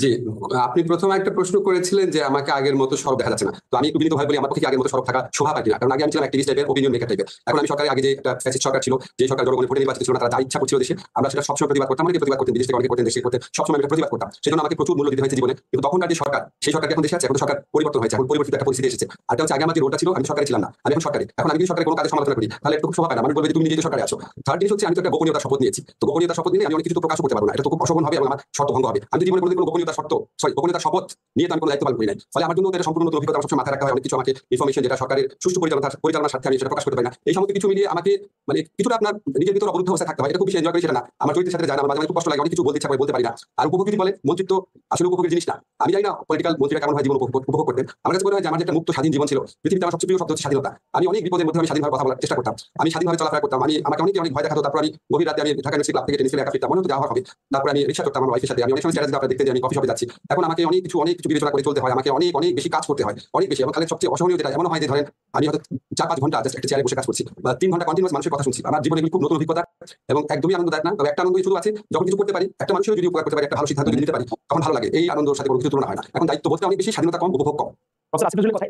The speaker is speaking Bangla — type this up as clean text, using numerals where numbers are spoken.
জি, আপনি প্রথমে একটা প্রশ্ন করেছিলেন যে আমাকে আগের মতো সরব দেখা যাচ্ছে না। তো আমি একটু বিনীতভাবে বলি আমার পক্ষে কি আগের মতো সরব থাকা শোভা পায় কিনা। কারণ আগে আমি ছিলাম অ্যাক্টিভিস্ট টাইপের, ওপিনিয়ন মেকার টাইপের। এখন আমি সরকারি আগে যে একটা ফ্যাসিস্ট সরকার ছিল, যে সরকার জনগণের ভোটে নির্বাচিত ছিল না, তারা যা ইচ্ছা করছিল দেশে, আমরা সেটা সবসময় প্রতিবাদ করতাম। অনেকে প্রতিবাদ করতেন, বিদেশ থেকে অনেকে করতেন, দেশে করতেন, সবসময় আমি এটা প্রতিবাদ করতাম। সেজন্য আমাকে প্রচুর মূল্য দিতে হয়েছে জীবনে। কিন্তু তখনকার যে সরকার, সেই সরকার এখন দেশে আছে, এখন তো সরকার পরিবর্তন হয়েছে, এখন পরিবর্তিত একটা পরিস্থিতি এসেছে। আর এটা হচ্ছে আগে আমার যে রোলটা ছিল, আমি সরকারে ছিলাম না, আমি এখন সরকারে। এখন আমি যদি সরকারের কোনো কাজের সমালোচনা করি, তাহলে একটু শোভা পায় না, মানুষ বলবে যে তুমি নিজেই তো সরকারে আছো। থার্ড জিনিস হচ্ছে আমি তো একটা গোপনীয়তার শপথ নিয়েছি। তো গোপনীয়তার শপথ নিলে আমি অনেক কিছু তো প্রকাশ করতে পারবো না, এটা তো খুব অশোভন হবে এবং আমার শর্ত ভঙ্গ হবে। আমি তো জীবনে কোনোদিন কোনো গোপনীয়তার শর্ত, গোপনীয়তার শপথ নিয়ে তো আমি কোনো দায়িত্ব পালন করি নাই। ফলে আমার জন্য এটা সম্পূর্ণ নতুন অভিজ্ঞতা, আমার সবসময় মাথায় রাখতে হয়। অনেক কিছু আমাকে ইনফরমেশন যেটা সরকারের সুষ্ঠু পরিচালনার স্বার্থে আমি সেটা প্রকাশ করতে পারি না। এই সমস্ত কিছু মিলিয়ে আমাকে মানে কিছুটা আপনার নিজের ভিতরে অবরুদ্ধ অবস্থায় থাকতে হয়। এটা খুব বেশি এনজয় করি সেটা না, আমার চরিত্রের সাথে যায় না। আমার মাঝে মাঝে খুব কষ্ট লাগে, অনেক কিছু বলতে ইচ্ছা করে বলতে পারি না। আর উপভোগ যদি বলে, মন্ত্রিত্ব আসলে উপভোগের জিনিস না। আমি জানি না পলিটিক্যাল মন্ত্রীরা কেমন হয় জীবন উপভোগ করতেন। আমার কাছে মনে হয় যে আমার যে একটা মুক্ত স্বাধীন জীবন ছিল, পৃথিবীতে আমার সবচেয়ে প্রিয় শব্দ হচ্ছে স্বাধীনতা। আমি অনেক বিপদের মধ্যে আমি স্বাধীনভাবে কথা বলার চেষ্টা করতাম, আমি স্বাধীনভাবে চলাফেরা করতাম। আমাকে অনেকে অনেক ভয় দেখাতো, তারপর আমি গভীর রাতে আমি ঢাকা ইউনিভার্সিটি ক্লাব থেকে টেনিস খেলে একা ফিরতাম, মনে হতো যাওয়া হবে। তারপর আমি রিক্সা করতাম আমার ওয়াইফের সাথে। আমি অনেক সময় স্ট্যাটাস আপনারা দেখতেন যে আমি কফি শপে যাচ্ছি। এখন আমাকে অনেক কিছু বিবেচনা করে চলতে হয়, আমাকে অনেক অনেক বেশি কাজ করতে হয়, অনেক বেশি। এবং খালি সবচেয়ে অসহনীয় যেটা এমন হয় যে ধরেন আমি হয়তো 4-5 ঘন্টা জাস্ট একটা চেয়ারে বসে কাজ করছি, বা 3 ঘন্টা কন্টিনিউয়াস মানুষের কথা শুনছি। আমার জীবনে এগুলো খুব নতুন অভিজ্ঞতা এবং একদমই আনন্দদায়ক না। তবে একটা আনন্দ শুধু আছে, যখন কিছু করতে পারি, একটা মানুষের যদি উপকার করতে পারি, একটা ভালো সিদ্ধান্ত যদি নিতে পারি, তখন ভালো লাগে। এই আনন্দের সাথে কোনো কিছু তুলনা হয় না। এখন দায়িত্ব বোধটা অনেক বেশি, স্বাধীনতা কম, উপভোগ কম। প্রফেসর আসিফ নজরুলের কথা